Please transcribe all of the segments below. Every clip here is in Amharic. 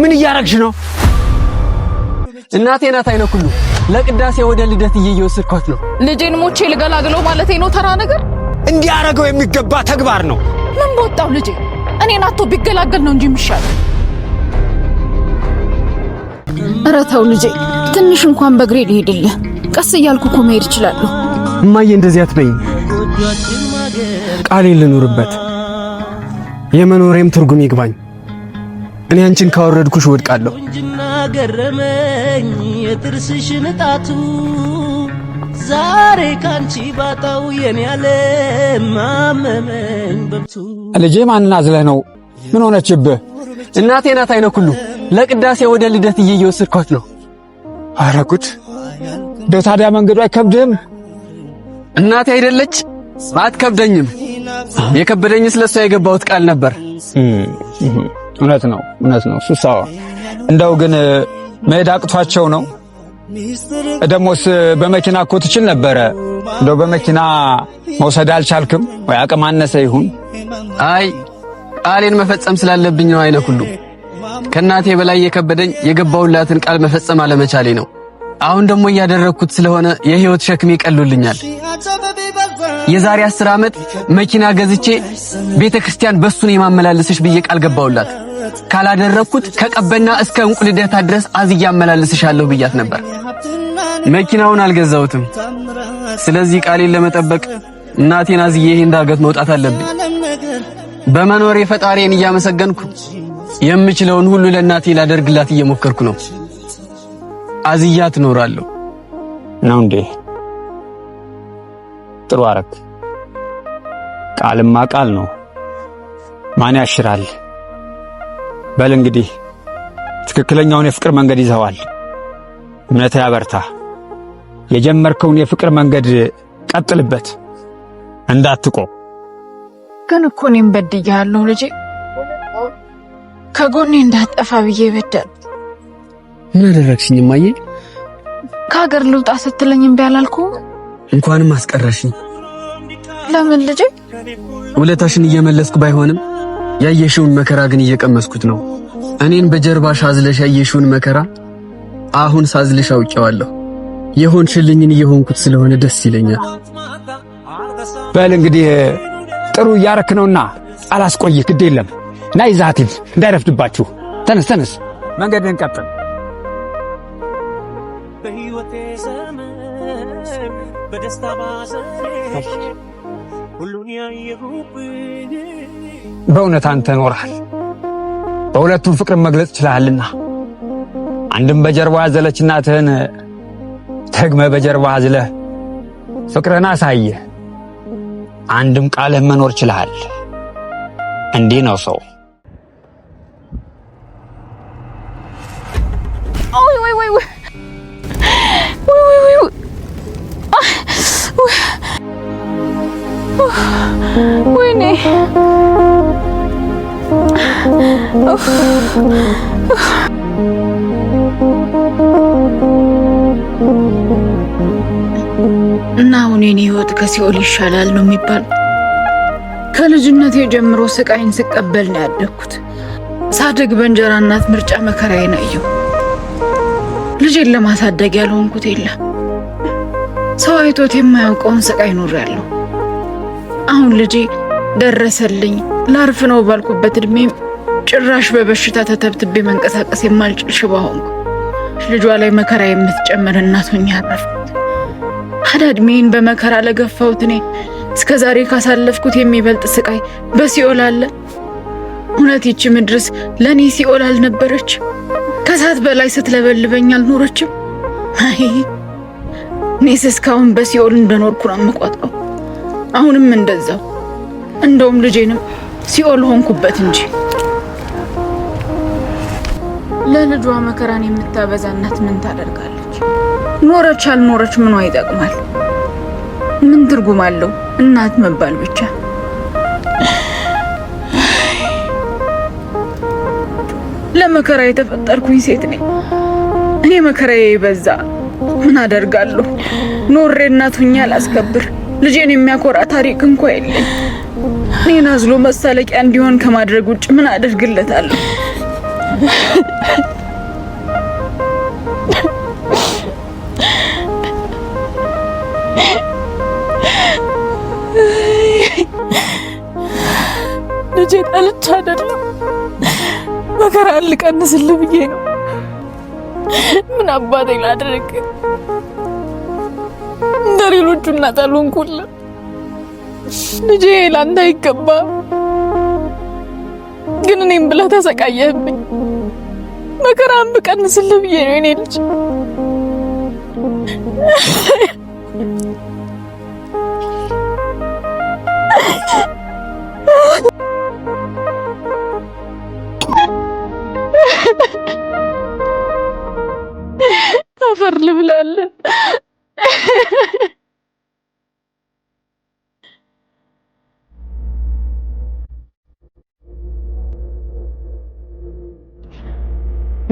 ምን እያረግሽ ነው? እናቴ ናት አይነኩሉ ለቅዳሴ ወደ ልደት እየወሰድኳት ነው። ልጄን ሞቼ ልገላግለው ማለቴ ነው ተራ ነገር? እንዲያረገው የሚገባ ተግባር ነው። ምን በወጣው ልጄ እኔን አጥቶ ቢገላገል ነው እንጂ የሚሻል። ኧረ ተው ልጄ ትንሽ እንኳን በእግሬ ልሄድልህ። ቀስ እያልኩ እኮ መሄድ እችላለሁ። እማዬ እንደዚህ አትበይኝ። ቃሌን ልኑርበት። የመኖሬም ትርጉም ይግባኝ። እኔ አንቺን ካወረድኩሽ ወድቃለሁ። ገረመኝ የጥርስሽ ንጣቱ ዛሬ ካንቺ ባጣው የኔ ዓለም ማመመኝ በብቱ። ልጄ ማንን አዝለህ ነው? ምን ሆነችብህ? እናቴ ናት አይነኩሉ ለቅዳሴ ወደ ልደት እየወሰድኳት ነው። ኧረ ጉድ! እንደው ታዲያ መንገዱ አይከብድም? እናቴ አይደለች? አትከብደኝም። የከበደኝ ስለሷ የገባሁት ቃል ነበር። እውነት ነው ሱሳው። እንደው ግን መሄድ አቅቷቸው ነው? ደሞስ በመኪና እኮ ትችል ነበረ። እንደው በመኪና መውሰድ አልቻልክም ወይ? አቅም አነሰ ይሁን? አይ ቃሌን መፈጸም ስላለብኝ ነው አይነኩሉ። ከናቴ በላይ የከበደኝ የገባውላትን ቃል መፈጸም አለመቻሌ ነው። አሁን ደግሞ እያደረኩት ስለሆነ የህይወት ሸክሜ ቀሎልኛል። የዛሬ 10 ዓመት መኪና ገዝቼ ቤተክርስቲያን በሱን የማመላለስሽ ብዬ ቃል ገባውላት። ካላደረኩት ከቀበና እስከ እንቁልደታ ድረስ አዝያ አመላለስሻለሁ ብያት ነበር። መኪናውን አልገዛውትም። ስለዚህ ቃሌን ለመጠበቅ እናቴን አዝዬ ይሄን ዳገት መውጣት አለብኝ። በመኖሬ ፈጣሪን እያመሰገንኩ የምችለውን ሁሉ ለእናቴ ላደርግላት እየሞከርኩ ነው። አዝያት እኖራለሁ ነው እንዴ? ጥሩ አረክ። ቃልማ ቃል ነው፣ ማን ያሽራል? በል እንግዲህ ትክክለኛውን የፍቅር መንገድ ይዘዋል። እምነት ያበርታ። የጀመርከውን የፍቅር መንገድ ቀጥልበት፣ እንዳትቆም። ግን እኮ እኔም በድያለሁ ልጄ። ከጎኔ እንዳትጠፋ ብዬ በደል። ምን አደረግሽኝ እማዬ? ከሀገር ልውጣ ስትለኝ እምቢ አላልኩም? እንኳንም አስቀረሽኝ። ለምን ልጄ? ውለታሽን እየመለስኩ ባይሆንም ያየሽውን መከራ ግን እየቀመስኩት ነው። እኔን በጀርባሽ አዝለሽ ያየሽውን መከራ አሁን ሳዝልሽ አውቄዋለሁ። የሆንሽልኝን እየሆንኩት ስለሆነ ደስ ይለኛል። በል እንግዲህ ጥሩ እያረክ ነውና አላስቆይህ። ግድ የለም ና ይዛቲል እንዳይረፍድባችሁ። ተነስ መንገድን ቀጥል። በህይወቴ ዘመን በደስታ ባዘን ሁሉን ያየሁብኝ በእውነት አንተ ኖርሃል። በሁለቱም ፍቅር መግለጽ ይችላልና አንድም በጀርባ ያዘለች እናትህን ደግመህ በጀርባ አዝለህ ፍቅርን አሳየህ። አንድም ቃልህ መኖር ይችላል። እንዲህ ነው ሰው። ወይኔ እና አሁን የኔ ህይወት ከሲኦል ይሻላል ነው የሚባል። ከልጅነቴ ጀምሮ ስቃይን ስቀበል ነው ያደግኩት። ሳድግ በእንጀራ እናት ምርጫ መከራዬን አየሁ። ልጄን ለማሳደግ ያልሆንኩት የለም። ሰው አይቶት የማያውቀውን ስቃይ ኖሬያለሁ። አሁን ልጄ ደረሰልኝ ላርፍ ነው ባልኩበት እድሜ ጭራሽ በበሽታ ተተብትቤ መንቀሳቀስ የማልችል ሽባ ሆንኩ። ልጇ ላይ መከራ የምትጨምር እናት ሆኜ አረፍኩት። እድሜን በመከራ ለገፋሁት እኔ እስከዛሬ ካሳለፍኩት የሚበልጥ ስቃይ በሲኦል አለ? እውነት ይቺ ምድርስ ለኔ ሲኦል አልነበረች? ከሳት በላይ ስትለበልበኝ አልኖረችም? አይ እኔስ እስካሁን በሲኦል እንደኖርኩ ነው የምቆጥረው። አሁንም እንደዛው። እንደውም ልጄንም ሲኦል ሆንኩበት እንጂ። ለልጇ መከራን የምታበዛ እናት ምን ታደርጋለች? ኖረች አልኖረች ምኗ ይጠቅማል? ምን ትርጉም አለው እናት መባል ብቻ? ለመከራ የተፈጠርኩኝ ሴት ነኝ። እኔ መከራዬ ይበዛ ምን አደርጋለሁ? ኖሬ እናት ሆኜ አላስከብር። ልጄን የሚያኮራ ታሪክ እንኳን የለኝ። እኔን አዝሎ መሳለቂያ እንዲሆን ከማድረግ ውጭ ምን አደርግለታለሁ? ልጄ ጠልቼ አይደለም መከራ ልቀንስልህ ብዬ ነው። ምን አባቴ ላድርግ? እንደሌሎቹ እናት አልሆንኩልህ። ልጄ ላንተ አይገባም፣ ግን እኔም ብለህ ተሰቃየህብኝ። መከራን ብቀንስልህ ብዬ ነው የኔ ልጅ። አፈር ልብላለን።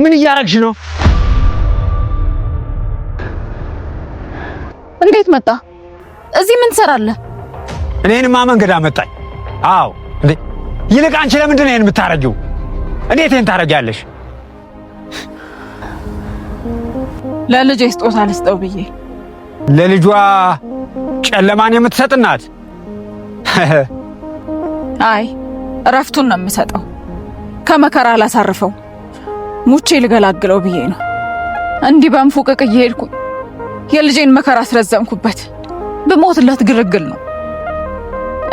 ምን እያረግሽ ነው? እንዴት መጣ? እዚህ ምን ትሰራለህ? እኔንማ መንገድ አመጣኝ። አዎ እንዴ! ይልቅ አንቺ ለምንድን ነው ይሄን የምታረጊው? እንዴት ይሄን ታረጊያለሽ? ለልጄ ስጦታ ልስጠው ብዬ። ለልጇ ጨለማን የምትሰጥ እናት? አይ እረፍቱን ነው የምሰጠው። ከመከራ ላሳርፈው፣ ሙቼ ልገላግለው ብዬ ነው። እንዲህ በንፉቅቅ እየሄድኩኝ የልጄን መከራ አስረዘምኩበት። በሞትለት ግርግል ነው።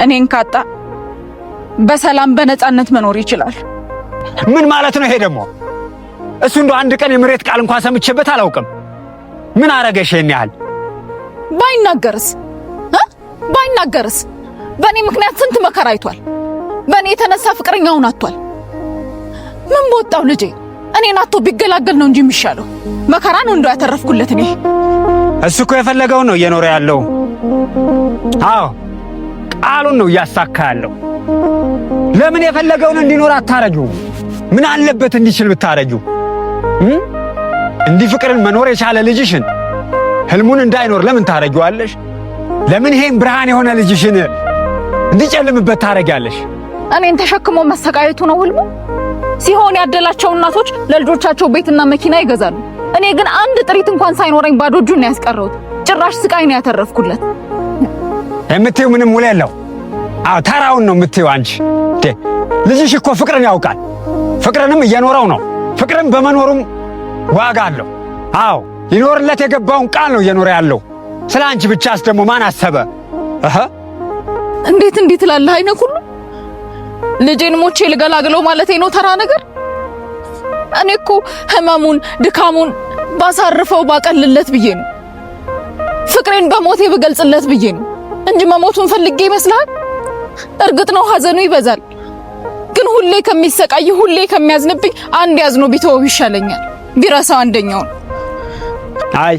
እኔን ካጣ በሰላም በነፃነት መኖር ይችላል። ምን ማለት ነው ይሄ ደግሞ? እሱ እንደው አንድ ቀን የምሬት ቃል እንኳን ሰምቼበት አላውቅም። ምን አረገሽ ይሄን ያህል? ባይናገርስ ባይናገርስ? በእኔ ምክንያት ስንት መከራ አይቷል። በእኔ የተነሳ ፍቅረኛውን አጥቷል። ምን በወጣው ልጄ እኔን አጥቶ ቢገላገል ነው እንጂ የሚሻለው። መከራ ነው እንደው ያተረፍኩለት እኔ። እሱ እኮ የፈለገው ነው እየኖረ ያለው። አዎ ቃሉን ነው እያሳካ ያለው። ለምን የፈለገውን እንዲኖር አታረጊው? ምን አለበት እንዲችል ብታረጊው? እንዲህ ፍቅርን መኖር የቻለ ልጅሽን ህልሙን እንዳይኖር ለምን ታረጊዋለሽ? ለምን ይሄን ብርሃን የሆነ ልጅሽን እንዲጨልምበት ታረጊያለሽ? እኔን ተሸክሞ መሰቃየቱ ነው ህልሙ? ሲሆን ያደላቸው እናቶች ለልጆቻቸው ቤትና መኪና ይገዛሉ። እኔ ግን አንድ ጥሪት እንኳን ሳይኖረኝ ባዶ እጁን ነው ያስቀረሁት። ጭራሽ ስቃይ ነው ያተረፍኩለት። የምትይው ምንም ውል የለው። አዎ ተራውን ነው የምትይው አንቺ። ልጅሽ እኮ ፍቅርን ያውቃል። ፍቅርንም እየኖረው ነው። ፍቅርን በመኖሩም ዋጋ አለው። አዎ ሊኖርለት የገባውን ቃል ነው እየኖረ ያለው። ስለ አንቺ ብቻስ ደግሞ ማን አሰበ? እንዴት እንዴት ትላለህ? አይነኩ ሁሉ ልጄን ሞቼ ልገላግለው ማለቴ ነው ተራ ነገር? እኔ እኮ ህመሙን ድካሙን ባሳርፈው ባቀልለት ብዬ ነው። ፍቅሬን በሞቴ ብገልጽለት ብዬ ነው እንጂ መሞቱን ፈልጌ ይመስላል? እርግጥ ነው ሐዘኑ ይበዛል፣ ግን ሁሌ ከሚሰቃይ ሁሌ ከሚያዝንብኝ አንድ ያዝኖ ቢተወው ይሻለኛል፣ ቢረሳው አንደኛውን። አይ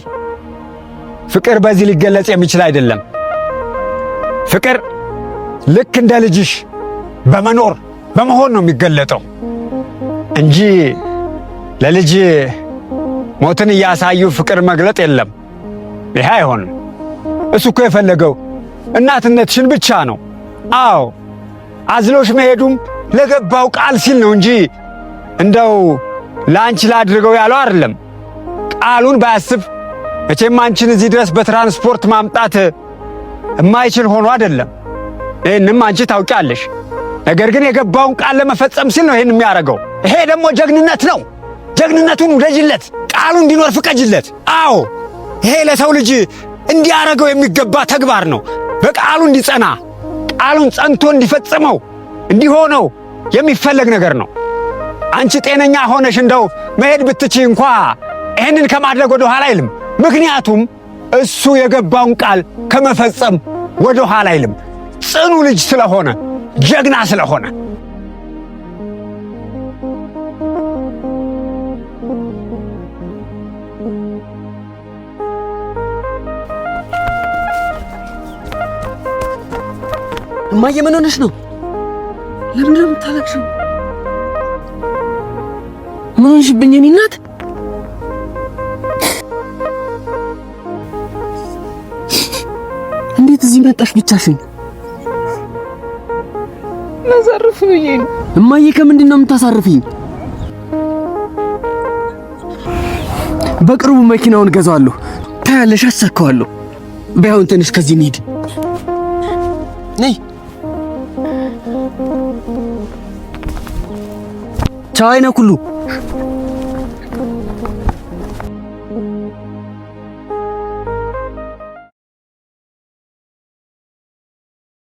ፍቅር በዚህ ሊገለጽ የሚችል አይደለም። ፍቅር ልክ እንደ ልጅሽ በመኖር በመሆን ነው የሚገለጠው እንጂ ለልጅ ሞትን እያሳዩ ፍቅር መግለጥ የለም። ይሄ አይሆንም። እሱ እኮ የፈለገው እናትነትሽን ብቻ ነው። አዎ አዝሎሽ መሄዱም ለገባው ቃል ሲል ነው እንጂ እንደው ላንቺ ላድርገው ያለው አይደለም። ቃሉን ባያስብ መቼም አንቺን እዚህ ድረስ በትራንስፖርት ማምጣት የማይችል ሆኖ አይደለም። ይህንም አንቺ ታውቂያለሽ። ነገር ግን የገባውን ቃል ለመፈጸም ሲል ነው ይህን የሚያደርገው። ይሄ ደግሞ ጀግንነት ነው። ጀግንነቱን ውደጅለት፣ ቃሉ እንዲኖር ፍቀጅለት። አዎ ይሄ ለሰው ልጅ እንዲያረገው የሚገባ ተግባር ነው። በቃሉ እንዲጸና፣ ቃሉን ጸንቶ እንዲፈጽመው እንዲሆነው የሚፈለግ ነገር ነው። አንቺ ጤነኛ ሆነሽ እንደው መሄድ ብትችይ እንኳ ይህንን ከማድረግ ወደ ኋላ አይልም። ምክንያቱም እሱ የገባውን ቃል ከመፈጸም ወደ ኋላ አይልም። ጽኑ ልጅ ስለሆነ፣ ጀግና ስለሆነ። እማዬ ምን ሆነሽ ነው? ለምን ነው የምታለቅሽው? ምን ሆንሽብኝ የኔ እናት? እንዴት እዚህ መጣሽ ብቻሽን? ላሳርፍ ብዬ ነው። እማዬ ከምንድን ነው የምታሳርፊኝ? በቅርቡ መኪናውን ገዛዋለሁ። ታያለሽ፣ አሳካዋለሁ። በያውን ትንሽ ከዚህ እንሂድ። ነይ። ቻው አይነኩሉ።